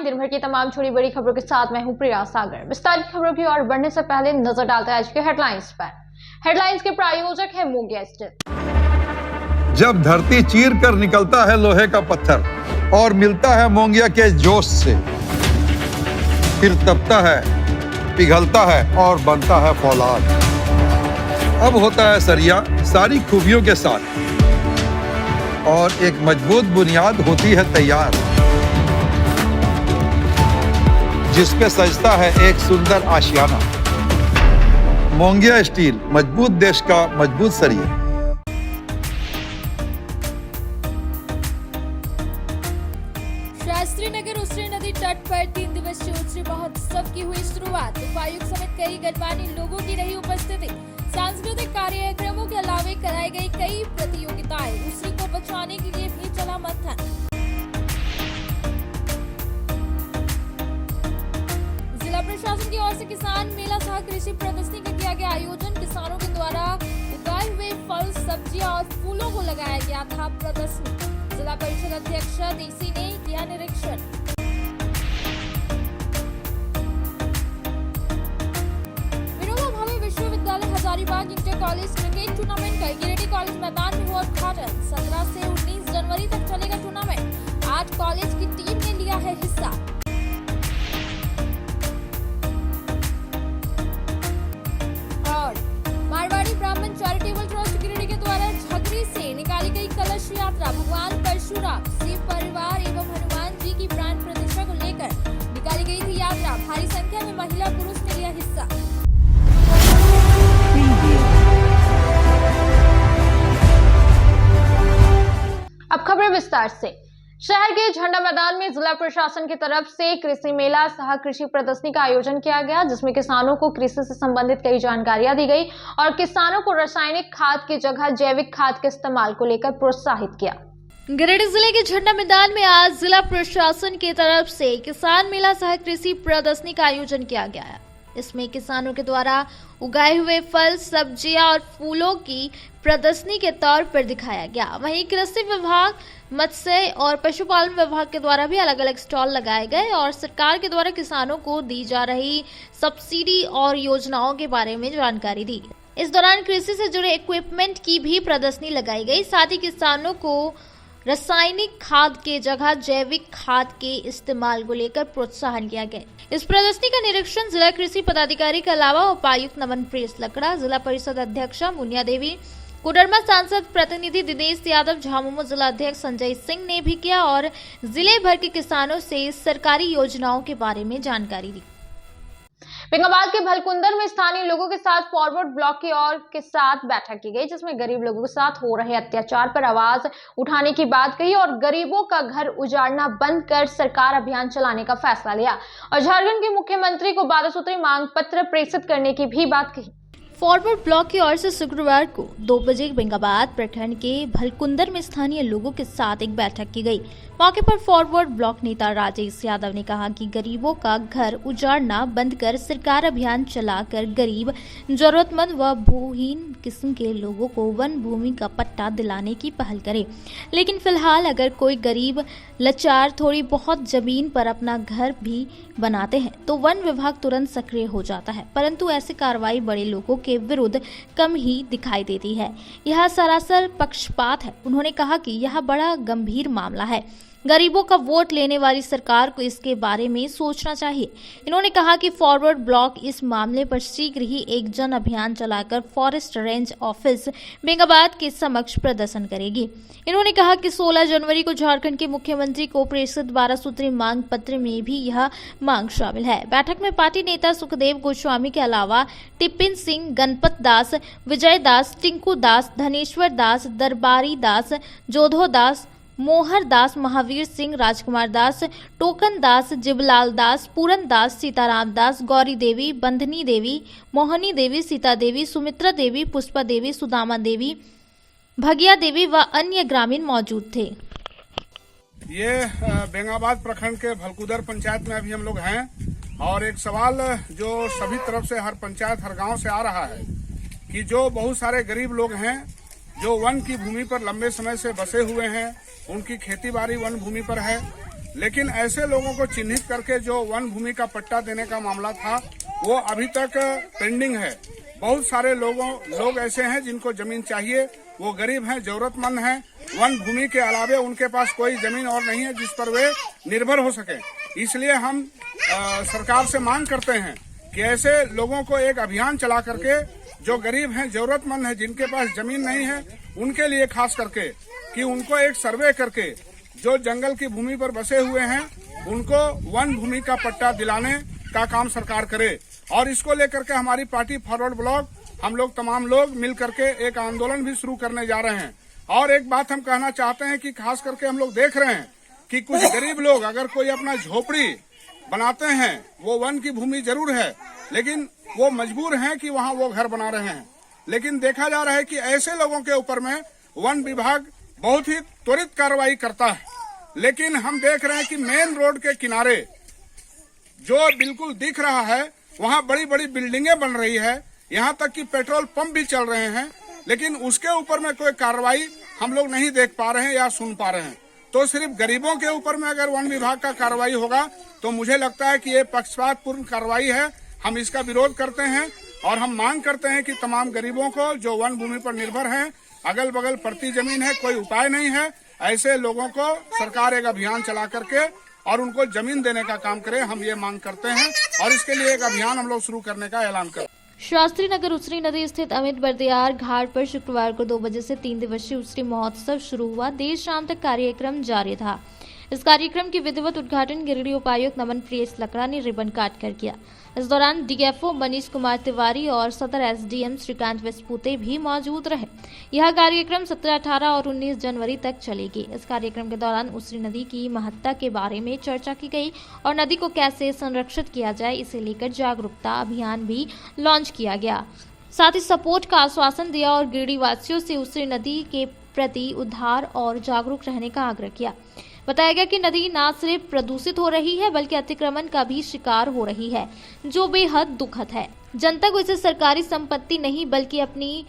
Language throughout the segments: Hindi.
दिन भर की तमाम छोटी बड़ी खबरों के साथ मैं हूं प्रिया सागर। विस्तार की खबरों की ओर बढ़ने से पहले नजर डालते हैं आज के हेडलाइंस पर। हेडलाइंस के प्रायोजक है मोंगिया स्टील। जब धरती चीर कर निकलता है लोहे का पत्थर और मिलता है मोंगिया के जोश से, फिर तपता है, पिघलता है और बनता है फौलाद। अब होता है सरिया सारी खूबियों के साथ और एक मजबूत बुनियाद होती है तैयार, जिस पे सजता है एक सुंदर आशियाना। मोंगिया स्टील, मजबूत देश का मजबूत सरिया। शास्त्री नगर उसरी नदी तट पर 3 दिवसीय उत्सव महोत्सव की हुई शुरुआत। उपायुक्त समेत कई गणमान्य लोगों की रही उपस्थिति। सांस्कृतिक कार्यक्रमों के अलावे कराई गई कई प्रतियोगिताएं। उसरी को बचाने के लिए भी चला मंथन। जिला प्रशासन की ओर से किसान मेला सह कृषि प्रदर्शनी का किया गया आयोजन। किसानों के द्वारा उगाए हुए फल, सब्जियां और फूलों को लगाया गया था प्रदर्शनी। जिला परिषद अध्यक्ष देसी ने किया निरीक्षण। विनोबा भावे विश्वविद्यालय Hazaribagh inter college cricket tournament का गिरिडीह कॉलेज मैदान में हुआ उद्घाटन। 17 से 19 जनवरी तक चलेगा टूर्नामेंट। आज कॉलेज की टीम ने लिया है हिस्सा। और मारवाड़ी ब्राह्मण चैरिटेबल ट्रस्ट गिरिडीह के द्वारा झगरी से निकाली गई कलश यात्रा भगवान परशुराम, शिव परिवार एवं हनुमान जी की प्राण प्रतिष्ठा को लेकर निकाली गई थी यात्रा। भारी संख्या में महिला पुरुष ने लिया हिस्सा। अब खबरें विस्तार से। शहर के झंडा मैदान में जिला प्रशासन की तरफ से कृषि मेला सह कृषि प्रदर्शनी का आयोजन किया गया, जिसमें किसानों को कृषि से संबंधित कई जानकारियां दी गई और किसानों को रासायनिक खाद की जगह जैविक खाद के इस्तेमाल को लेकर प्रोत्साहित किया। गिरिडीह जिले के झंडा मैदान में आज जिला प्रशासन की तरफ से किसान मेला सह कृषि प्रदर्शनी का आयोजन किया गया है। इसमें किसानों के द्वारा उगाए हुए फल, सब्जियां और फूलों की प्रदर्शनी के तौर पर दिखाया गया। वहीं कृषि विभाग, मत्स्य और पशुपालन विभाग के द्वारा भी अलग अलग स्टॉल लगाए गए और सरकार के द्वारा किसानों को दी जा रही सब्सिडी और योजनाओं के बारे में जानकारी दी। इस दौरान कृषि से जुड़े इक्विपमेंट की भी प्रदर्शनी लगाई गई। साथ ही किसानों को रासायनिक खाद के जगह जैविक खाद के इस्तेमाल को लेकर प्रोत्साहन किया गया। इस प्रदर्शनी का निरीक्षण जिला कृषि पदाधिकारी के अलावा उपायुक्त नमन प्रेस लकड़ा, जिला परिषद अध्यक्षा मुनिया देवी, कोडरमा सांसद प्रतिनिधि दिनेश यादव, झामुमो जिला अध्यक्ष संजय सिंह ने भी किया और जिले भर के किसानों से सरकारी योजनाओं के बारे में जानकारी दी। बेंगाबाद के भलकुंदर में स्थानीय लोगों के साथ फॉरवर्ड ब्लॉक की ओर के साथ बैठक की गई, जिसमें गरीब लोगों के साथ हो रहे अत्याचार पर आवाज उठाने की बात कही और गरीबों का घर उजाड़ना बंद कर सरकार अभियान चलाने का फैसला लिया और झारखंड के मुख्यमंत्री को 12 सूत्री मांग पत्र प्रेषित करने की भी बात कही। फॉरवर्ड ब्लॉक की ओर से शुक्रवार को 2 बजे बेंगाबाद प्रखंड के भलकुंदर में स्थानीय लोगों के साथ एक बैठक की गई। मौके पर फॉरवर्ड ब्लॉक नेता राजेश यादव ने कहा कि गरीबों का घर उजाड़ना बंद कर सरकार अभियान चलाकर गरीब, जरूरतमंद व भूहीन किस्म के लोगों को वन भूमि का पट्टा दिलाने की पहल करे। लेकिन फिलहाल अगर कोई गरीब लाचार थोड़ी बहुत जमीन पर अपना घर भी बनाते हैं तो वन विभाग तुरंत सक्रिय हो जाता है, परंतु ऐसी कार्रवाई बड़े लोगों के विरुद्ध कम ही दिखाई देती है। यह सरासर पक्षपात है। उन्होंने कहा कि यह बड़ा गंभीर मामला है। गरीबों का वोट लेने वाली सरकार को इसके बारे में सोचना चाहिए। इन्होंने कहा कि फॉरवर्ड ब्लॉक इस मामले पर शीघ्र ही एक जन अभियान चलाकर फॉरेस्ट रेंज ऑफिस बेंगाबाद के समक्ष प्रदर्शन करेगी। इन्होंने कहा कि 16 जनवरी को झारखंड के मुख्यमंत्री को प्रेषित 12 सूत्री मांग पत्र में भी यह मांग शामिल है। बैठक में पार्टी नेता सुखदेव गोस्वामी के अलावा टिपिन सिंह, गणपत दास, विजय दास, टिंकू दास, धनेश्वर दास, दरबारी दास, जोधो दास, मोहर दास, महावीर सिंह, राजकुमार दास, टोकन दास, जिबलाल दास, पूरन दास, सीताराम दास, गौरी देवी, बंधनी देवी, मोहनी देवी, सीता देवी, सुमित्रा देवी, पुष्पा देवी, सुदामा देवी, भगिया देवी व अन्य ग्रामीण मौजूद थे। ये बेंगाबाद प्रखंड के भलकुदर पंचायत में अभी हम लोग हैं और एक सवाल जो सभी तरफ से, हर पंचायत, हर गांव से आ रहा है कि जो बहुत सारे गरीब लोग हैं जो वन की भूमि पर लंबे समय से बसे हुए हैं, उनकी खेती बाड़ी वन भूमि पर है, लेकिन ऐसे लोगों को चिन्हित करके जो वन भूमि का पट्टा देने का मामला था वो अभी तक पेंडिंग है। बहुत सारे लोग ऐसे हैं जिनको जमीन चाहिए, वो गरीब हैं, जरूरतमंद हैं। वन भूमि के अलावे उनके पास कोई जमीन और नहीं है जिस पर वे निर्भर हो सके। इसलिए हम सरकार से मांग करते हैं कि ऐसे लोगों को एक अभियान चला करके जो गरीब हैं, जरूरतमंद हैं, जिनके पास जमीन नहीं है, उनके लिए खास करके कि उनको एक सर्वे करके जो जंगल की भूमि पर बसे हुए हैं उनको वन भूमि का पट्टा दिलाने का काम सरकार करे। और इसको लेकर के हमारी पार्टी फॉरवर्ड ब्लॉक हम लोग तमाम लोग मिल करके एक आंदोलन भी शुरू करने जा रहे हैं। और एक बात हम कहना चाहते हैं कि खास करके हम लोग देख रहे हैं कि कुछ गरीब लोग अगर कोई अपना झोपड़ी बनाते हैं, वो वन की भूमि जरूर है लेकिन वो मजबूर हैं कि वहाँ वो घर बना रहे हैं। लेकिन देखा जा रहा है कि ऐसे लोगों के ऊपर में वन विभाग बहुत ही त्वरित कार्रवाई करता है। लेकिन हम देख रहे हैं कि मेन रोड के किनारे जो बिल्कुल दिख रहा है वहाँ बड़ी बड़ी बिल्डिंगें बन रही है, यहाँ तक कि पेट्रोल पंप भी चल रहे हैं, लेकिन उसके ऊपर में कोई कार्रवाई हम लोग नहीं देख पा रहे हैं या सुन पा रहे हैं। तो सिर्फ गरीबों के ऊपर में अगर वन विभाग का कार्रवाई होगा तो मुझे लगता है कि ये पक्षपातपूर्ण कार्रवाई है। हम इसका विरोध करते हैं और हम मांग करते हैं कि तमाम गरीबों को जो वन भूमि पर निर्भर हैं, अगल बगल पड़ती जमीन है, कोई उपाय नहीं है, ऐसे लोगों को सरकार एक अभियान चला करके और उनको जमीन देने का काम करे। हम ये मांग करते हैं और इसके लिए एक अभियान हम लोग शुरू करने का ऐलान करें। शास्त्री नगर उसरी नदी स्थित अमित बर्दियार घाट पर शुक्रवार को 2 बजे से 3 दिवसीय उसरी महोत्सव शुरू हुआ। देर शाम तक कार्यक्रम जारी था। इस कार्यक्रम के विधिवत उद्घाटन गिरिडीह उपायुक्त नमन प्रियस लकड़ा ने रिबन काट कर किया। इस दौरान डीएफओ मनीष कुमार तिवारी और सदर एसडीएम श्रीकांत वेस्पुते भी मौजूद रहे। यह कार्यक्रम 17, 18 और 19 जनवरी तक चलेगी। इस कार्यक्रम के दौरान उसरी नदी की महत्ता के बारे में चर्चा की गई और नदी को कैसे संरक्षित किया जाए इसे लेकर जागरूकता अभियान भी लॉन्च किया गया। साथ ही सपोर्ट का आश्वासन दिया और गिरिडीह वासियों से उसरी नदी के प्रति उदार और जागरूक रहने का आग्रह किया। बताया गया कि नदी न सिर्फ प्रदूषित हो रही है बल्कि अतिक्रमण का भी शिकार हो रही है, जो बेहद दुखद है। जनता को इसे सरकारी संपत्ति नहीं बल्कि अपनी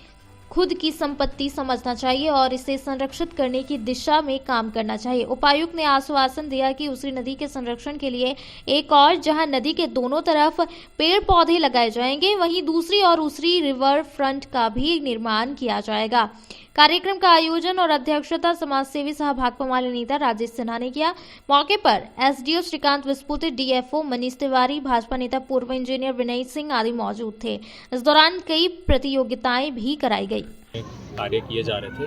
खुद की संपत्ति समझना चाहिए और इसे संरक्षित करने की दिशा में काम करना चाहिए। उपायुक्त ने आश्वासन दिया कि उसरी नदी के संरक्षण के लिए एक और जहां नदी के दोनों तरफ पेड़ पौधे लगाए जाएंगे, वहीं दूसरी और उसरी रिवर फ्रंट का भी निर्माण किया जाएगा। कार्यक्रम का आयोजन और अध्यक्षता समाजसेवी सह भाकपा माले नेता राजेश सिन्हा ने किया। मौके पर एसडीओ श्रीकांत वेस्पुते, डीएफओ मनीष तिवारी, भाजपा नेता पूर्व इंजीनियर विनय सिंह आदि मौजूद थे। इस दौरान कई प्रतियोगिताएं भी कराई गई। कार्य किए जा रहे थे।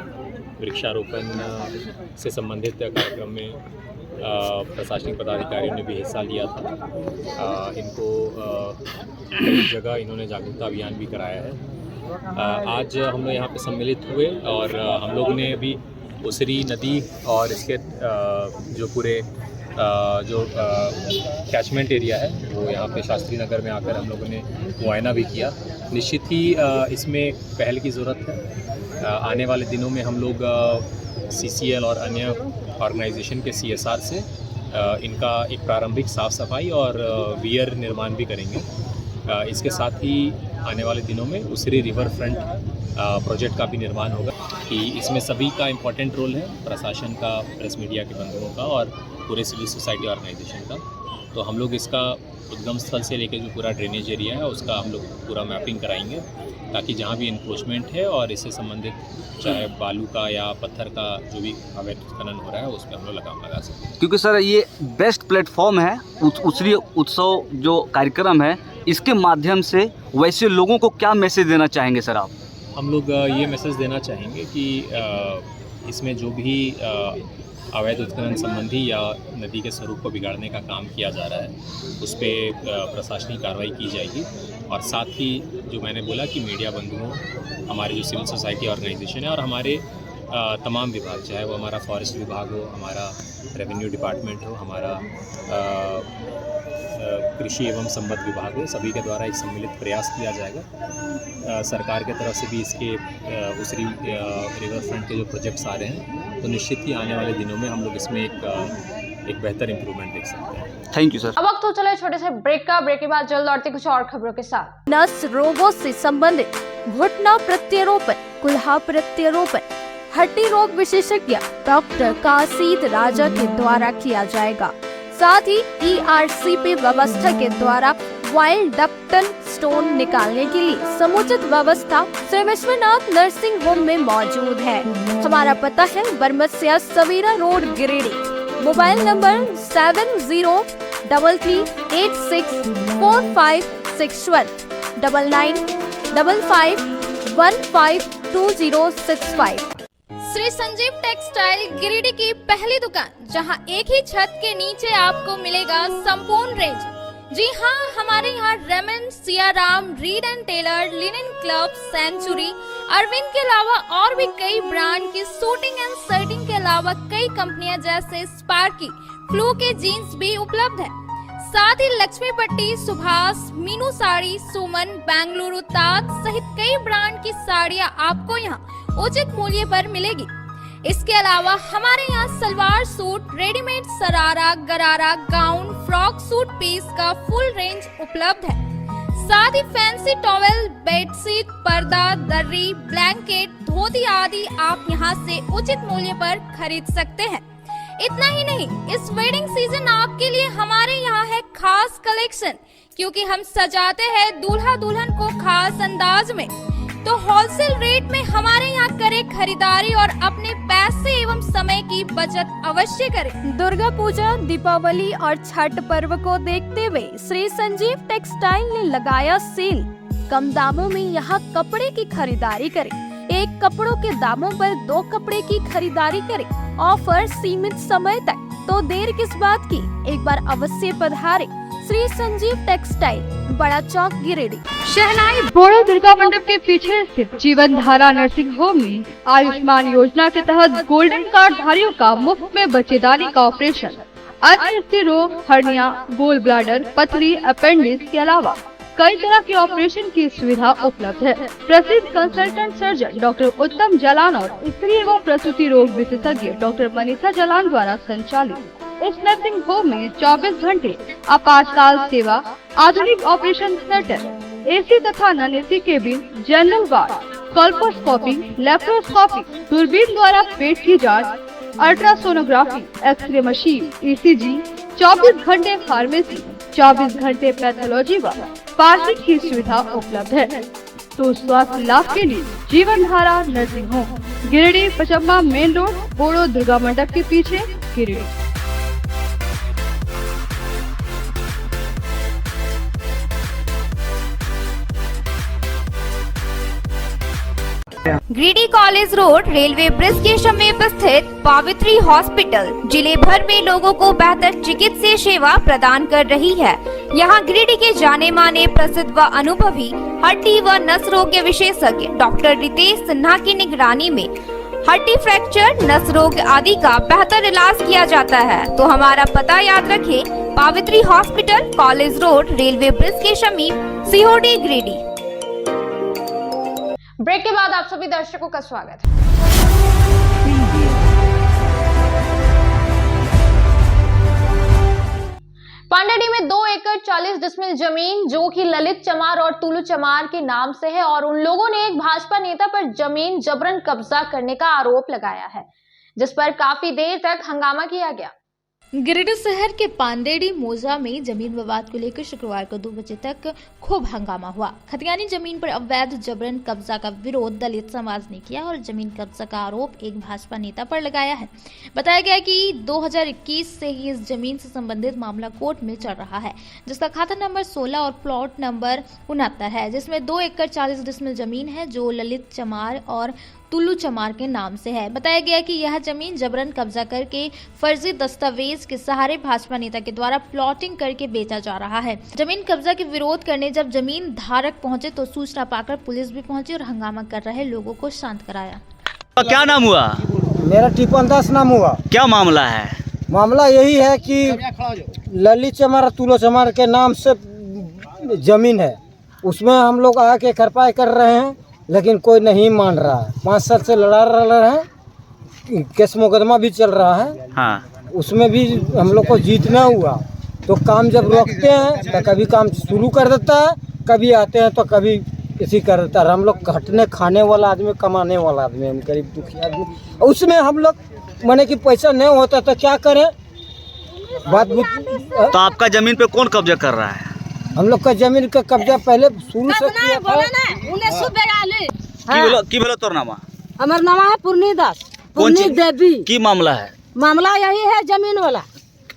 वृक्षारोपण से संबंधित कार्यक्रम में प्रशासनिक पदाधिकारियों ने भी हिस्सा लिया था। इनको कई जगह इन्होंने जागरूकता अभियान भी कराया है। आज हम लोग यहाँ पे सम्मिलित हुए और हम लोगों ने अभी उसरी नदी और इसके जो पूरे जो कैचमेंट एरिया है वो यहाँ पे शास्त्री नगर में आकर हम लोगों ने मुआयना भी किया। निश्चित ही इसमें पहल की ज़रूरत है। आने वाले दिनों में हम लोग CCL और अन्य ऑर्गेनाइजेशन के CSR से इनका एक प्रारंभिक साफ़ सफाई और वियर निर्माण भी करेंगे। इसके साथ ही आने वाले दिनों में उसरी रिवर फ्रंट प्रोजेक्ट का भी निर्माण होगा कि इसमें सभी का इम्पोर्टेंट रोल है, प्रशासन का, प्रेस मीडिया के बंधुओं का और पूरे सिविल सोसाइटी ऑर्गेनाइजेशन का। तो हम लोग इसका उद्गम स्थल से लेकर जो पूरा ड्रेनेज एरिया है उसका हम लोग पूरा मैपिंग कराएंगे ताकि जहाँ भी इन्क्रोचमेंट है और इससे संबंधित चाहे बालू का या पत्थर का जो भी अवैध खनन हो रहा है उस पर हम लोग लगाम लगा सकते हैं। क्योंकि सर ये बेस्ट प्लेटफॉर्म है उसरी उत्सव जो कार्यक्रम है, इसके माध्यम से वैसे लोगों को क्या मैसेज देना चाहेंगे सर आप? हम लोग ये मैसेज देना चाहेंगे कि इसमें जो भी अवैध उत्खनन संबंधी या नदी के स्वरूप को बिगाड़ने का काम किया जा रहा है उस पर प्रशासनिक कार्रवाई की जाएगी। और साथ ही जो मैंने बोला कि मीडिया बंधुओं, हमारे जो सिविल सोसाइटी ऑर्गेनाइजेशन है और हमारे तमाम विभाग, चाहे वो हमारा फॉरेस्ट विभाग हो, हमारा रेवेन्यू डिपार्टमेंट हो, हमारा कृषि एवं संबद्ध विभाग हो, सभी के द्वारा एक सम्मिलित प्रयास किया जाएगा। सरकार के तरफ से भी इसके उसरी रिवर फ्रंट के जो प्रोजेक्ट्स आ रहे हैं तो निश्चित ही आने वाले दिनों में हम लोग इसमें एक बेहतर इम्प्रूवमेंट देख सकते हैं। Thank you sir. अब वक्त हो चले छोटे से ब्रेक का। ब्रेक के बाद जल्द लौटते कुछ और खबरों के साथ। नस रोगों से संबंधित घुटना प्रत्यारोपण, कुल्हा प्रत्यारोपण, हड्डी रोग विशेषज्ञ डॉक्टर कासिद राजा के द्वारा किया जाएगा। साथ ही ERCP व्यवस्था के द्वारा वाइल्ड डक्टन स्टोन निकालने के लिए समुचित व्यवस्था श्री विश्वनाथ नर्सिंग होम में मौजूद है। हमारा पता है Baramasia Savera road Giridih. Mobile number 7086864561 9955152065। Shri Sanjeev textile Giridih की पहली दुकान, जहां एक ही छत के नीचे आपको मिलेगा संपूर्ण रेंज। जी हाँ, हमारे यहाँ Raymond, Siyaram, Reid and Taylor, Linen Club, Century, Arvind के अलावा और भी कई ब्रांड की सूटिंग एंड शर्टिंग के अलावा कई कंपनियां जैसे स्पार्की, फ्लू के जीन्स भी उपलब्ध है। साथ ही लक्ष्मी पट्टी, सुभाष, मीनू साड़ी, सुमन, बेंगलुरु ताज सहित कई ब्रांड की साड़ियां आपको यहाँ उचित मूल्य पर मिलेगी। इसके अलावा हमारे यहाँ सलवार सूट, रेडीमेड सरारा, गरारा, गाउन, फ्रॉक सूट पीस का फुल रेंज उपलब्ध है। साथ ही फैंसी टॉवेल, बेडशीट, पर्दा, दर्री, ब्लैंकेट, धोती आदि आप यहाँ से उचित मूल्य पर खरीद सकते हैं। इतना ही नहीं, इस वेडिंग सीजन आपके लिए हमारे यहाँ है खास कलेक्शन, क्योंकि हम सजाते हैं दूल्हा दुल्हन को खास अंदाज में। तो होलसेल रेट में हमारे यहाँ करें खरीदारी और अपने पैसे एवं समय की बचत अवश्य करें। दुर्गा पूजा, दीपावली और छठ पर्व को देखते हुए श्री संजीव टेक्सटाइल ने लगाया सेल। कम दामों में यहाँ कपड़े की खरीदारी करें। एक कपड़ों के दामों पर 2 कपड़े की खरीदारी करें। ऑफर सीमित समय तक, तो देर किस बात की, एक बार अवश्य पधारें। श्री संजीव टेक्सटाइल, बड़ा चौक, गिरिडीह। शहनाई बोड़ो दुर्गा मंडप के पीछे स्थित जीवन धारा नर्सिंग होम में आयुष्मान योजना के तहत गोल्डन कार्ड धारियों का मुफ्त में बच्चेदानी का ऑपरेशन, अन्य रोग, हर्निया, गोल ब्लैडर, पथरी, अपेंडिक्स के अलावा कई तरह के ऑपरेशन की सुविधा उपलब्ध है। प्रसिद्ध कंसल्टेंट सर्जन डॉक्टर उत्तम जलान और स्त्री एवं प्रसूति रोग विशेषज्ञ डॉक्टर मनीषा जलान द्वारा संचालित इस नर्सिंग होम में 24 घंटे आपातकाल सेवा, आधुनिक ऑपरेशन थिएटर, AC तथा non AC cabin, general ward, colposcopy, laparoscopy, दूरबीन द्वारा पेट की जांच, अल्ट्रासोनोग्राफी, एक्सरे मशीन, ECG, 24 घंटे फार्मेसी, 24 घंटे पैथोलॉजी व पार्किंग की सुविधा उपलब्ध है। तो स्वास्थ्य लाभ के लिए Jeevan Dhara nursing home, Giridih, Pachamba main road, Bodo Durga मंडप के पीछे, Giridih. Giridih college road railway bridge के समीप स्थित पावित्री हॉस्पिटल जिले भर में लोगों को बेहतर चिकित्सीय सेवा प्रदान कर रही है। यहाँ गिरिडीह के जाने माने, प्रसिद्ध व अनुभवी हड्डी व नस रोग के विशेषज्ञ डॉक्टर रितेश सिन्हा की निगरानी में हड्डी फ्रैक्चर, नस रोग आदि का बेहतर इलाज किया जाता है। तो हमारा पता याद रखें, Pavitri hospital, college road, railway bridge के समीप, COD, गिरिडीह। ब्रेक के बाद आप सभी दर्शकों का स्वागत है। पांडेडी में 2 एकड़ 40 डिसमिल जमीन जो कि ललित चमार और तुलू चमार के नाम से है, और उन लोगों ने एक भाजपा नेता पर जमीन जबरन कब्जा करने का आरोप लगाया है, जिस पर काफी देर तक हंगामा किया गया। गिरिडीह शहर के पांडेडी मोजा में जमीन विवाद को लेकर शुक्रवार को 2 बजे तक खूब हंगामा हुआ। खतियानी जमीन पर अवैध जबरन कब्जा का विरोध दलित समाज ने किया और जमीन कब्जा का आरोप एक भाजपा नेता पर लगाया है। बताया गया कि 2021 से ही इस जमीन से संबंधित मामला कोर्ट में चल रहा है, जिसका खाता नंबर 16 और प्लॉट नंबर 69 है, जिसमें 2 एकड़ 40 डिसमिल जमीन है जो ललित चमार और तुलू चमार के नाम से है। बताया गया कि यह जमीन जबरन कब्जा करके फर्जी दस्तावेज के सहारे भाजपा नेता के द्वारा प्लॉटिंग करके बेचा जा रहा है। जमीन कब्जा के विरोध करने जब जमीन धारक पहुंचे तो सूचना पाकर पुलिस भी पहुंची और हंगामा कर रहे लोगों को शांत कराया। क्या नाम हुआ? मेरा टिपन दास नाम हुआ। क्या मामला है? मामला यही है कि ललित चमार तुलो चमार के नाम से जमीन है, उसमें हम लोग आके खरपाई कर रहे हैं, लेकिन कोई नहीं मान रहा है। 5 साल से लड़ा रहे हैं, केस मुकदमा भी चल रहा है। हाँ। उसमें भी हम लोग को जीतना हुआ, तो काम जब रोकते हैं तो कभी काम शुरू कर देता है, कभी आते हैं तो कभी किसी कर देता है। हम लोग घटने खाने वाला आदमी, कमाने वाला आदमी, हम गरीब दुखी आदमी, उसमें हम लोग माने कि पैसा नहीं होता तो क्या करें, बात तो आपका जमीन पे कौन कब्जा कर रहा है? हम लोग का जमीन का कब्जा पहले शुरू से किया था। की बोलो तोर नामा? हमार नाम है पूर्णी दास, कौन पूर्णी ची- देवी। की मामला है? मामला यही है जमीन वाला।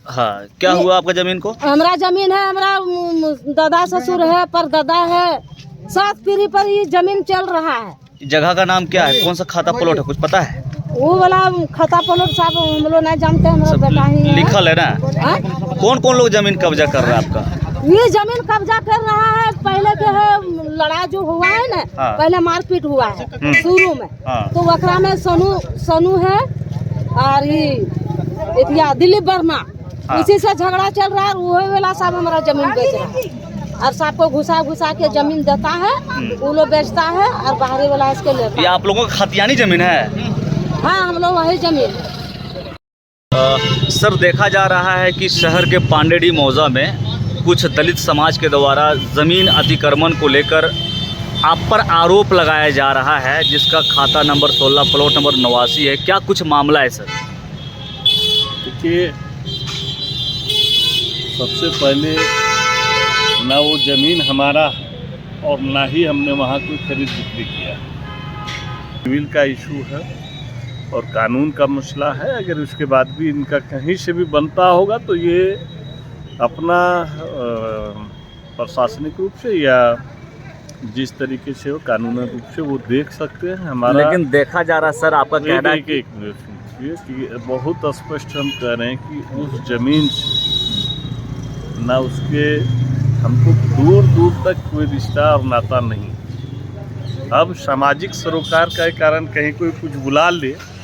हाँ, क्या हुआ आपका जमीन को? हमारा जमीन है, हमारा दादा ससुर है, पर दादा है, 7 पीढ़ी पर ये जमीन चल रहा है। जगह का नाम क्या है? कौन सा खाता प्लॉट है, कुछ पता है? वो वाला खाता प्लॉट साहब हम लोग नहीं जानते, हमारा बेटा ही है। लिखल है ना? हाँ? कौन कौन लोग जमीन कब्जा कर रहा है आपका? ये जमीन कब्जा कर रहा है। पहले के है लड़ाई जो हुआ है ना, हाँ। पहले मारपीट हुआ है शुरू में, हाँ। तो वकरा में सनू है और ये दिलीप वर्मा, हाँ। इसी से झगड़ा चल रहा है। वही वाला साहब हमारा जमीन बेच रहा है और सबको घुसा के जमीन देता है, वो लोग बेचता है और बाहरी वाला इसके लेता ये है। आप लोगों का खतियानी जमीन है? हाँ, हम लोग वही जमीन। सर, देखा जा रहा है कि शहर के पांडेडी मौजा में कुछ दलित समाज के द्वारा ज़मीन अतिक्रमण को लेकर आप पर आरोप लगाया जा रहा है, जिसका खाता नंबर 16 प्लॉट नंबर 89 है। क्या कुछ मामला है सर? देखिए, सबसे पहले ना वो ज़मीन हमारा और ना ही हमने वहाँ कोई खरीद बिक्री किया। सिविल का इशू है और कानून का मसला है। अगर उसके बाद भी इनका कहीं से भी बनता होगा तो ये अपना प्रशासनिक रूप से या जिस तरीके से हो कानूनी रूप से वो देख सकते हैं। हमारा लेकिन देखा जा रहा है सर, आपका कहना है कि कि बहुत स्पष्ट हम कह रहे हैं कि उस जमीन से ना उसके हमको दूर दूर तक कोई रिश्ता और नाता नहीं। अब सामाजिक सरोकार के कारण कहीं कोई कुछ बुला ले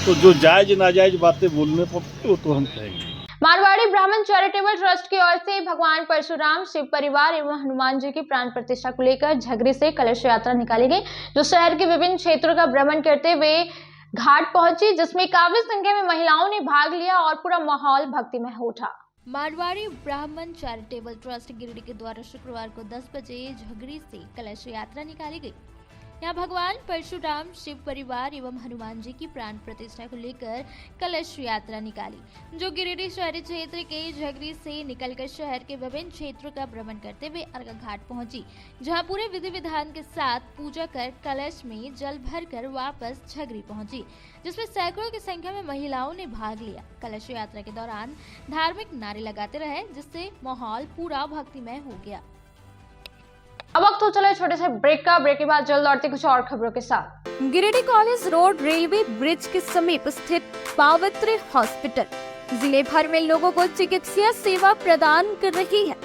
तो जो जायज नाजायज बातें बोलने पर वो तो हम कहेंगे। मारवाड़ी ब्राह्मण चैरिटेबल ट्रस्ट की ओर से भगवान परशुराम, शिव परिवार एवं हनुमान जी की प्राण प्रतिष्ठा को लेकर झगरी से कलश यात्रा निकाली गई, जो शहर के विभिन्न क्षेत्रों का भ्रमण करते हुए घाट पहुंची, जिसमें काफी संख्या में महिलाओं ने भाग लिया और पूरा माहौल भक्तिमय हो उठा। मारवाड़ी ब्राह्मण चैरिटेबल ट्रस्ट गिरिडीह के द्वारा शुक्रवार को 10 बजे झगरी से कलश यात्रा निकाली गई। यहाँ भगवान परशुराम, शिव परिवार एवं हनुमान जी की प्राण प्रतिष्ठा को लेकर कलश यात्रा निकाली, जो गिरिडीह शहरी क्षेत्र के झगरी से निकलकर शहर के विभिन्न क्षेत्रों का भ्रमण करते हुए अर्घा घाट पहुंची, जहां पूरे विधि विधान के साथ पूजा कर कलश में जल भरकर वापस झगरी पहुंची, जिसमें सैकड़ों की संख्या में महिलाओं ने भाग लिया। कलश यात्रा के दौरान धार्मिक नारे लगाते रहे, जिससे माहौल पूरा भक्तिमय हो गया। अब वक्त हो चला छोटे से ब्रेक का। ब्रेक के बाद जल्द लौटते कुछ और खबरों के साथ। Giridih college road railway bridge के समीप स्थित पावित्री हॉस्पिटल जिले भर में लोगों को चिकित्सा सेवा प्रदान कर रही है।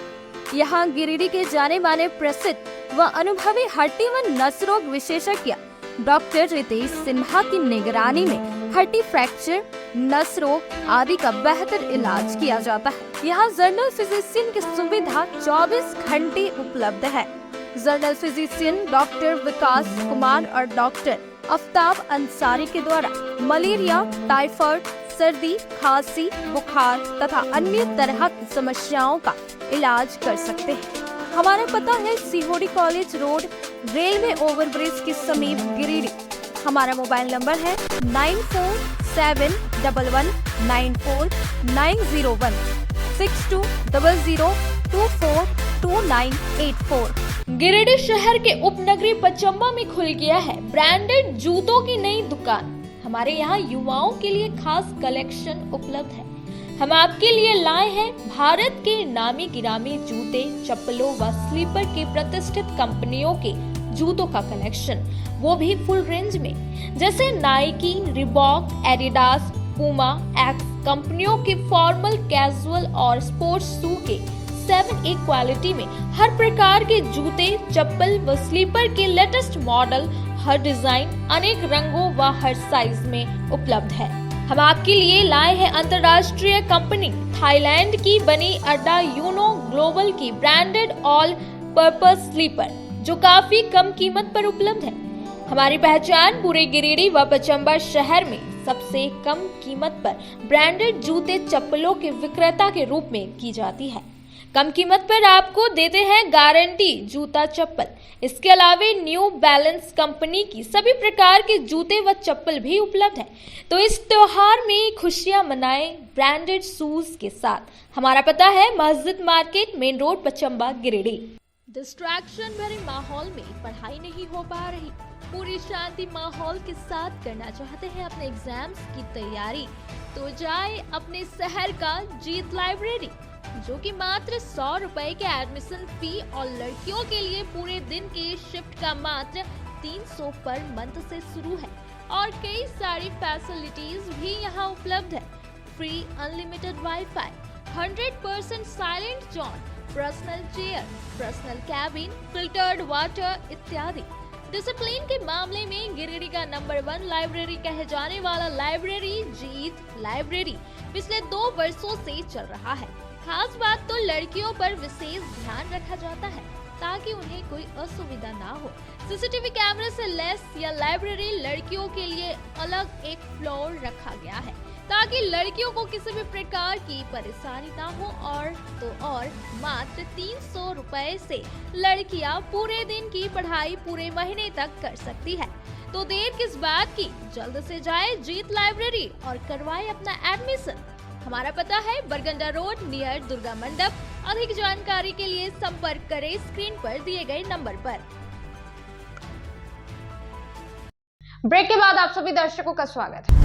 यहाँ गिरिडीह के जाने माने प्रसिद्ध व अनुभवी हड्डी व नस रोग विशेषज्ञ डॉक्टर रितेश सिन्हा की निगरानी में हड्डी फ्रैक्चर, नस रोग आदि का बेहतर इलाज किया जाता है। यहाँ जनरल फिजिशियन की सुविधा 24 घंटे उपलब्ध है। जनरल फिजिशियन डॉक्टर विकास कुमार और डॉक्टर आफ्ताब अंसारी के द्वारा मलेरिया, टाइफाइड, सर्दी, खांसी, बुखार तथा अन्य तरह की समस्याओं का इलाज कर सकते हैं। हमारा पता है सीहोडी कॉलेज रोड रेलवे ओवरब्रिज के समीप गिरिडीह। हमारा मोबाइल नंबर है 9471194901 6200242984। गिरिडीह शहर के उपनगरी पचम्बा में खुल गया है ब्रांडेड जूतों की नई दुकान। हमारे यहाँ युवाओं के लिए खास कलेक्शन उपलब्ध है। हम आपके लिए लाए हैं भारत के नामी गिरामी जूते, चप्पलों व स्लीपर के प्रतिष्ठित कंपनियों के जूतों का कलेक्शन, वो भी फुल रेंज में, जैसे Nike, Reebok, Adidas, Puma, x कंपनियों के फॉर्मल, कैजुअल और स्पोर्ट्स शू के 7A क्वालिटी में हर प्रकार के जूते, चप्पल व स्लीपर के लेटेस्ट मॉडल, हर डिजाइन, अनेक रंगों व हर साइज में उपलब्ध है। हम आपके लिए लाए हैं अंतर्राष्ट्रीय कंपनी थाईलैंड की बनी अड्डा यूनो ग्लोबल की ब्रांडेड ऑल पर्पस स्लीपर, जो काफी कम कीमत पर उपलब्ध है। हमारी पहचान पूरे गिरिडीह व पचम्बा शहर में सबसे कम कीमत पर ब्रांडेड जूते, चप्पलों के विक्रेता के रूप में की जाती है। कम कीमत पर आपको देते हैं गारंटी जूता चप्पल। इसके अलावा न्यू बैलेंस कंपनी की सभी प्रकार के जूते व चप्पल भी उपलब्ध है। तो इस त्योहार में खुशियां मनाएं ब्रांडेड शूज के साथ। हमारा पता है मस्जिद market, main road, Pachamba, Giridih. Distraction भरे माहौल में पढ़ाई नहीं हो पा रही, पूरी शांति माहौल के साथ करना चाहते हैं अपने एग्जाम्स की तैयारी, तो जाए अपने शहर का जीत लाइब्रेरी, जो कि मात्र 100 रुपए के एडमिशन फी और लड़कियों के लिए पूरे दिन के शिफ्ट का मात्र 300 पर मंथ से शुरू है और कई सारी फैसिलिटीज भी यहाँ उपलब्ध है। Free unlimited wifi, 100% silent zone, personal chair, personal cabin, filtered water इत्यादि। डिसिप्लिन के मामले में गिरिडीह का नंबर 1 लाइब्रेरी कहे जाने वाला लाइब्रेरी जीत लाइब्रेरी पिछले 2 वर्षों से चल रहा है। खास बात तो लड़कियों पर विशेष ध्यान रखा जाता है ताकि उन्हें कोई असुविधा ना हो। सीसीटीवी कैमरे से लैस यह लाइब्रेरी लड़कियों के लिए अलग एक फ्लोर रखा गया है ताकि लड़कियों को किसी भी प्रकार की परेशानी ना हो और मात्र 300 रुपए से लड़कियां पूरे दिन की पढ़ाई पूरे महीने तक कर सकती है। तो देर किस बात की, जल्द से जाए जीत लाइब्रेरी और करवाए अपना एडमिशन। हमारा पता है बरगंडा रोड नियर दुर्गा मंडप। अधिक जानकारी के लिए संपर्क करें स्क्रीन पर दिए गए नंबर पर। ब्रेक के बाद आप सभी दर्शकों का स्वागत है।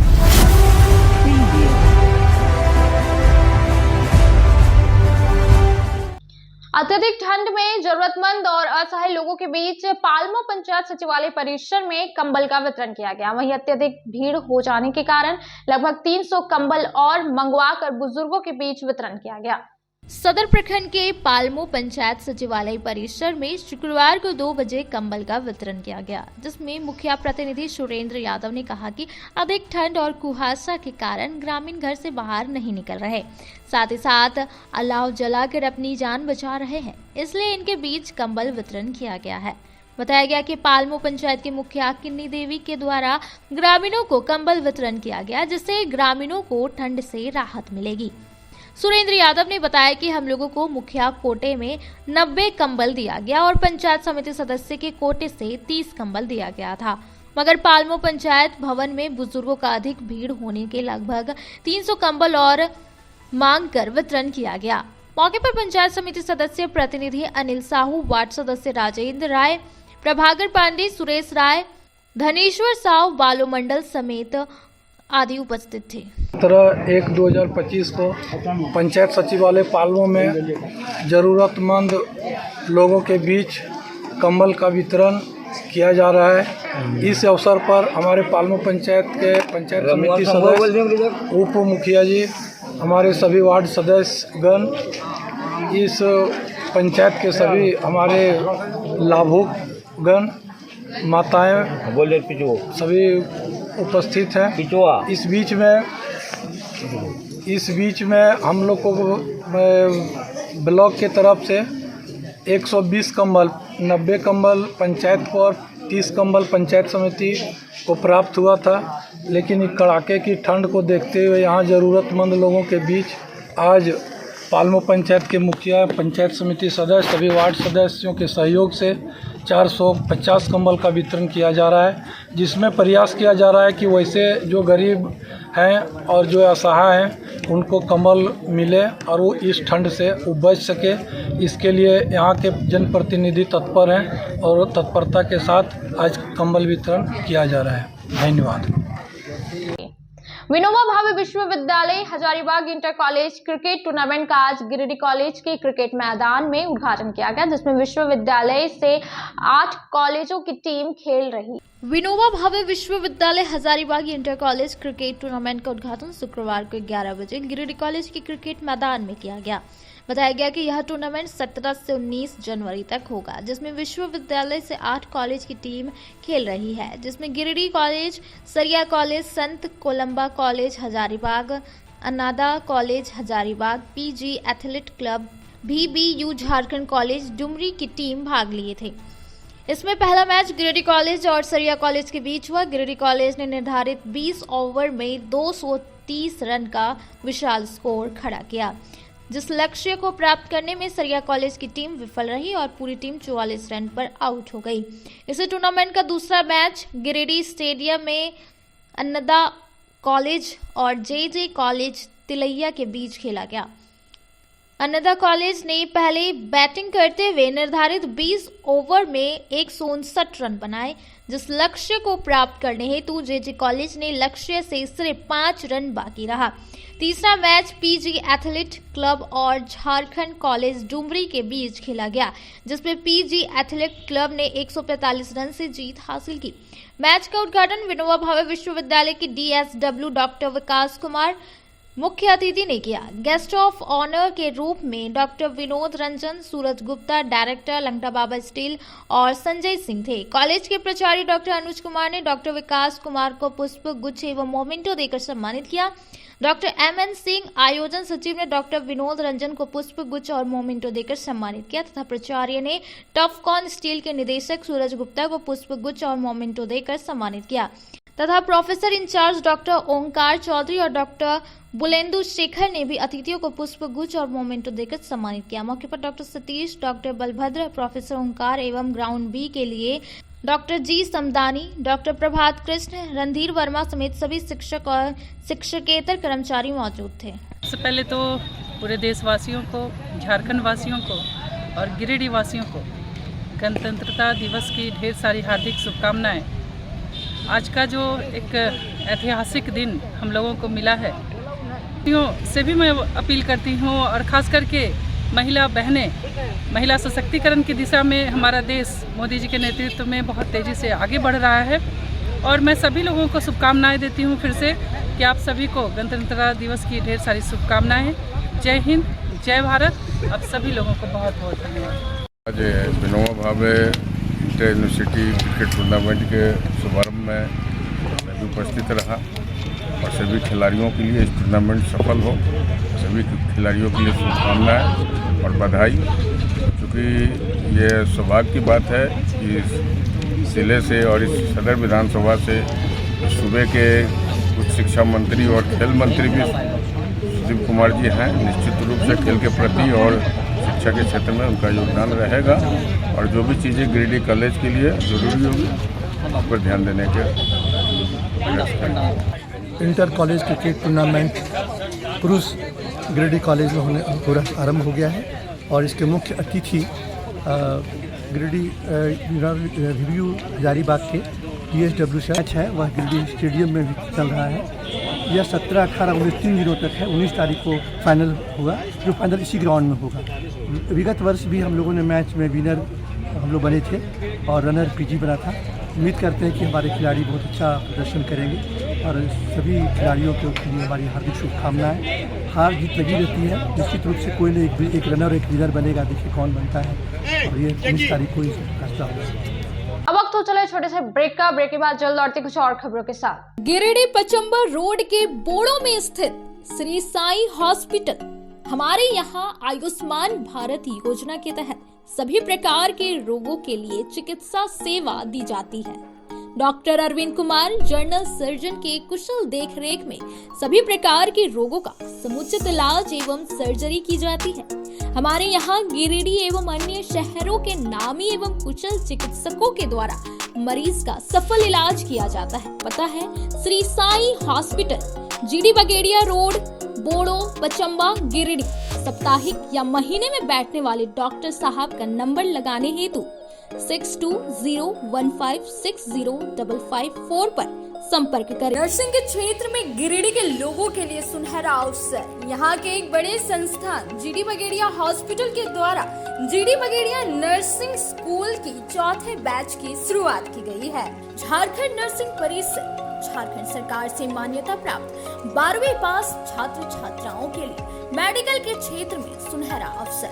अत्यधिक ठंड में जरूरतमंद और असहाय लोगों के बीच पालमो पंचायत सचिवालय परिसर में कंबल का वितरण किया गया। वहीं अत्यधिक भीड़ हो जाने के कारण लगभग 300 कंबल और मंगवाकर बुजुर्गों के बीच वितरण किया गया। सदर प्रखंड के पालमो पंचायत सचिवालय परिसर में शुक्रवार को 2 बजे कंबल का वितरण किया गया, जिसमें मुखिया प्रतिनिधि सुरेंद्र यादव ने कहा कि अधिक ठंड और कुहासा के कारण ग्रामीण घर से बाहर नहीं निकल रहे, साथ ही साथ अलाव जलाकर अपनी जान बचा रहे हैं, इसलिए इनके बीच कंबल वितरण किया गया है। बताया गया कि पालमो पंचायत के मुखिया किन्नी देवी के द्वारा ग्रामीणों को कंबल वितरण किया गया, जिससे ग्रामीणों को ठंड से राहत मिलेगी। सुरेंद्र यादव ने बताया कि हम लोगों को मुखिया कोटे में 90 कंबल दिया गया और पंचायत समिति सदस्य के कोटे से 30 कंबल दिया गया था, मगर पालमो पंचायत भवन में बुजुर्गों का अधिक भीड़ होने के लगभग 300 कंबल और मांग कर वितरण किया गया। मौके पर पंचायत समिति सदस्य प्रतिनिधि अनिल साहू, वार्ड सदस्य राजेंद्र राय, प्रभाकर पांडे, सुरेश राय, धनेश्वर साव, बालो मंडल समेत आदि उपस्थित थे। 1/1/2025 को पंचायत सचिवालय पालमो में ज़रूरतमंद लोगों के बीच कंबल का वितरण किया जा रहा है। इस अवसर पर हमारे पालमो पंचायत के पंचायत समिति सदस्य, उप मुखिया जी, हमारे सभी वार्ड सदस्यगण, इस पंचायत के सभी हमारे लाभुकगण, माताएं सभी उपस्थित हैं। इस बीच में हम लोग को ब्लॉक के तरफ से 120 कंबल, 90 कंबल पंचायत को और 30 कंबल पंचायत समिति को प्राप्त हुआ था, लेकिन कड़ाके की ठंड को देखते हुए यहाँ ज़रूरतमंद लोगों के बीच आज पालमो पंचायत के मुखिया, पंचायत समिति सदस्य, सभी वार्ड सदस्यों के सहयोग से 450 कंबल का वितरण किया जा रहा है, जिसमें प्रयास किया जा रहा है कि वैसे जो गरीब हैं और जो असहाय हैं उनको कंबल मिले और वो इस ठंड से बच सके। इसके लिए यहाँ के जनप्रतिनिधि तत्पर हैं और तत्परता के साथ आज कंबल वितरण किया जा रहा है। धन्यवाद। विनोबा भावे विश्वविद्यालय Hazaribagh inter college cricket tournament का आज गिरिडीह कॉलेज के क्रिकेट मैदान में उद्घाटन किया गया, जिसमें विश्वविद्यालय से 8 कॉलेजों की टीम खेल रही। विनोबा भावे विश्वविद्यालय Hazaribagh inter college cricket tournament का उद्घाटन शुक्रवार को 11 बजे गिरिडीह कॉलेज के क्रिकेट मैदान में किया गया। बताया गया कि यह टूर्नामेंट 17 से 19 जनवरी तक होगा, जिसमें विश्वविद्यालय से 8 कॉलेज की टीम खेल रही है, जिसमें Giridih college, Sariya college, Sant Columba college Hazaribagh, Annada college Hazaribagh, PG athlete club, VBU Jharkhand college Dumri की टीम भाग लिए थे। इसमें पहला मैच गिरिडीह कॉलेज और सरिया कॉलेज के बीच हुआ। गिरिडीह कॉलेज ने निर्धारित 20 ओवर में 230 रन का विशाल स्कोर खड़ा किया, जिस लक्ष्य को प्राप्त करने में सरिया कॉलेज की टीम विफल रही और पूरी टीम 44 रन पर आउट हो गई। इसी टूर्नामेंट का दूसरा मैच गिरिडीह स्टेडियम में अन्नदा कॉलेज और जे कॉलेज तिलैया के बीच खेला गया। अन्नदा कॉलेज ने पहले बैटिंग करते हुए निर्धारित 20 ओवर में 159 रन बनाए, जिस लक्ष्य को प्राप्त करने हेतु जे कॉलेज ने लक्ष्य से सिर्फ 5 रन बाकी रहा। तीसरा मैच पीजी एथलीट क्लब और झारखंड कॉलेज डुमरी के बीच खेला गया, जिसमें पीजी एथलीट क्लब ने 145 रन से जीत हासिल की। मैच का उद्घाटन विनोबा भावे विश्वविद्यालय की डीएसडब्ल्यू डॉक्टर विकास कुमार मुख्य अतिथि ने किया। गेस्ट ऑफ ऑनर के रूप में डॉक्टर विनोद रंजन, सूरज गुप्ता, डायरेक्टर लंगटा बाबा स्टील और संजय सिंह थे। कॉलेज के प्राचार्य डॉक्टर अनुज कुमार ने डॉक्टर विकास कुमार को पुष्प गुच्छ एवं मोमेंटो देकर सम्मानित किया। डॉक्टर एमएन सिंह, आयोजन सचिव ने डॉक्टर विनोद रंजन को पुष्प गुच्छ और मोमेंटो देकर सम्मानित किया तथा प्राचार्य ने टफकॉन स्टील के निदेशक सूरज गुप्ता को पुष्प गुच्छ और मोमेंटो देकर सम्मानित किया तथा प्रोफेसर इंचार्ज डॉक्टर ओंकार चौधरी और डॉक्टर बुलेंदु शेखर ने भी अतिथियों को पुष्प गुच्छ और मोमेंटो देकर सम्मानित किया। मौके पर doctor Satish, doctor Balbhadra, professor Omkar एवं ग्राउंड बी के लिए doctor G Samdani, doctor Prabhat Krishna, Randhir Verma समेत सभी शिक्षक और शिक्षकेतर कर्मचारी मौजूद थे। सबसे पहले तो पूरे देशवासियों को, झारखंड वासियों को और गिरिडीह वासियों को गणतंत्रता दिवस की ढेर सारी हार्दिक शुभकामनाएं। आज का जो एक ऐतिहासिक दिन हम लोगों को मिला है, से भी मैं अपील करती हूँ और ख़ास करके महिला बहनें, महिला सशक्तिकरण की दिशा में हमारा देश मोदी जी के नेतृत्व में बहुत तेज़ी से आगे बढ़ रहा है और मैं सभी लोगों को शुभकामनाएं देती हूँ फिर से कि आप सभी को गणतंत्रता दिवस की ढेर सारी शुभकामनाएं। जय हिंद, जय भारत। आप सभी लोगों को बहुत बहुत धन्यवाद। आज Vinoba Bhave inter university cricket tournament के शुभारंभ में मैं भी उपस्थित रहा और सभी खिलाड़ियों के लिए इस टूर्नामेंट सफल हो, सभी खिलाड़ियों के लिए शुभकामनाएं और बधाई। क्योंकि ये सौभाग्य की बात है कि इस जिले से और इस सदर विधानसभा से सूबे के उच्च शिक्षा मंत्री और खेल मंत्री भी सुदीप कुमार जी हैं। निश्चित रूप से खेल के प्रति और शिक्षा के क्षेत्र में उनका योगदान रहेगा और जो भी चीज़ें गिरिडीह कॉलेज के लिए जरूरी होगी उस पर ध्यान देने के प्रयास करेंगे। इंटर कॉलेज क्रिकेट टूर्नामेंट पुरुष गिरिडीह कॉलेज में आरंभ हो गया है और इसके मुख्य अतिथि गिरिडीह रिव्यू हजारीबाग के डीएसडब्ल्यू से मैच है, वह गिरिडीह स्टेडियम में भी चल रहा है। यह 17, 18, 19 3 दिनों तक है। 19 तारीख को फाइनल होगा, जो फाइनल इसी ग्राउंड में होगा। विगत वर्ष भी हम लोगों ने मैच में विनर हम लोग बने थे और रनर पीजी बना था। उम्मीद करते हैं कि हमारे खिलाड़ी बहुत अच्छा प्रदर्शन करेंगे और सभी खिलाड़ियों के लिए हमारी हार्दिक शुभकामनाएं। हार जीत लगी रहती है, निश्चित रूप से कोई न एक रनर और एक विनर बनेगा, देखिए कौन बनता है और ये 19 तारीख को ही फैसला होगा। अब वक्त हो चले छोटे से ब्रेक का। ब्रेक के बाद जल्द लौटते कुछ और खबरों के साथ। गिरिडीह पचंबर रोड के बोड़ो में स्थित श्री साई हॉस्पिटल। हमारे यहाँ आयुष्मान भारत योजना के तहत सभी प्रकार के रोगों के लिए चिकित्सा सेवा दी जाती है। Doctor Arvind Kumar general surgeon के कुशल देखरेख में सभी प्रकार के रोगों का समुचित इलाज एवं सर्जरी की जाती है। हमारे यहाँ गिरिडीह एवं अन्य शहरों के नामी एवं कुशल चिकित्सकों के द्वारा मरीज का सफल इलाज किया जाता है। पता है श्री साई हॉस्पिटल, जीडी बगेड़िया रोड, बोड़ो, पचम्बा, गिरिडीह। साप्ताहिक या महीने में बैठने वाले डॉक्टर साहब का नंबर लगाने हेतु 6201560554 पर संपर्क करें। नर्सिंग के क्षेत्र में गिरिडीह के लोगों के लिए सुनहरा अवसर। यहाँ के एक बड़े संस्थान जीडी बगेड़िया हॉस्पिटल के द्वारा जीडी बगेड़िया नर्सिंग स्कूल की 4थे बैच की शुरुआत की गई है। झारखंड नर्सिंग परिषद झारखंड सरकार से मान्यता प्राप्त 12वीं पास छात्र छात्राओं के लिए मेडिकल के क्षेत्र में सुनहरा अवसर।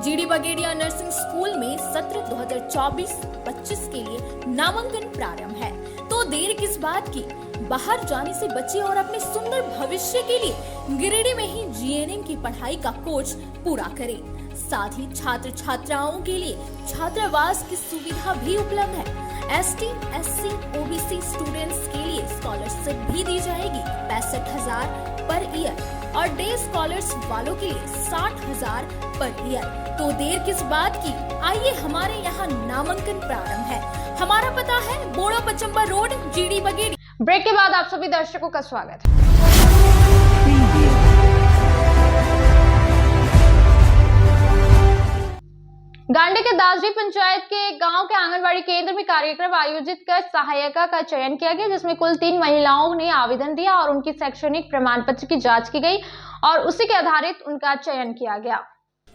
जीडी बगेड़िया नर्सिंग स्कूल में सत्र 2024-25 के लिए नामांकन प्रारंभ है, तो देर किस बात की। बाहर जाने से बचे और अपने सुंदर भविष्य के लिए गिरिडीह में ही जीएनएम की पढ़ाई का कोर्स पूरा करें। साथ ही छात्र छात्राओं के लिए छात्रावास की सुविधा भी उपलब्ध है। ST, SC, OBC स्टूडेंट्स के लिए स्कॉलरशिप स्कॉलरशिप भी दी जाएगी 65,000 पर ईयर और डे स्कॉलर्स वालों के लिए 60,000 पर ईयर। तो देर किस बात की, आइए हमारे यहाँ नामांकन प्रारंभ है। हमारा पता है बोड़ो पचम्बर रोड, जीडी बगेड़ी। ब्रेक के बाद आप सभी दर्शकों का स्वागत है। गांडी के दासरी पंचायत के एक गांव के आंगनबाड़ी केंद्र में कार्यक्रम आयोजित कर सहायिका का चयन किया गया, जिसमें कुल 3 महिलाओं ने आवेदन दिया और उनकी शैक्षणिक प्रमाण पत्र की जांच की गई और उसी के आधारित उनका चयन किया गया।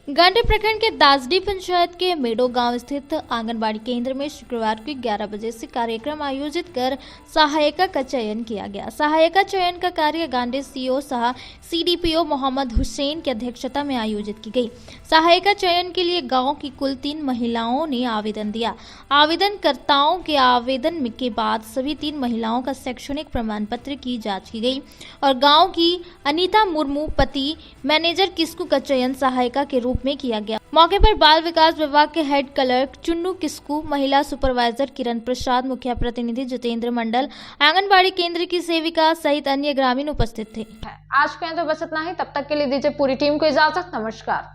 गांडी प्रखंड के दासडी पंचायत के मेडो गांव स्थित आंगनबाड़ी केंद्र में शुक्रवार को 11 बजे से कार्यक्रम आयोजित कर सहायिका का चयन किया गया। सहायिका चयन का कार्य गांडी सीओ सह सीडीपीओ मोहम्मद हुसैन की अध्यक्षता में आयोजित की गई। सहायिका चयन के लिए गांव की कुल 3 महिलाओं ने आवेदन दिया। आवेदनकर्ताओं के आवेदन के बाद सभी 3 महिलाओं का शैक्षणिक प्रमाण पत्र की जाँच की गई और गाँव की अनीता मुर्मू पति मैनेजर किस्कू का चयन सहायिका के रूप में किया गया। मौके पर बाल विकास विभाग के हेड क्लर्क चुन्नू किस्कू, महिला सुपरवाइजर किरण प्रसाद, मुखिया प्रतिनिधि जितेंद्र मंडल, आंगनबाड़ी केंद्र की सेविका सहित अन्य ग्रामीण उपस्थित थे। आज के तो बस इतना ही। तब तक के लिए दीजिए पूरी टीम को इजाजत। नमस्कार।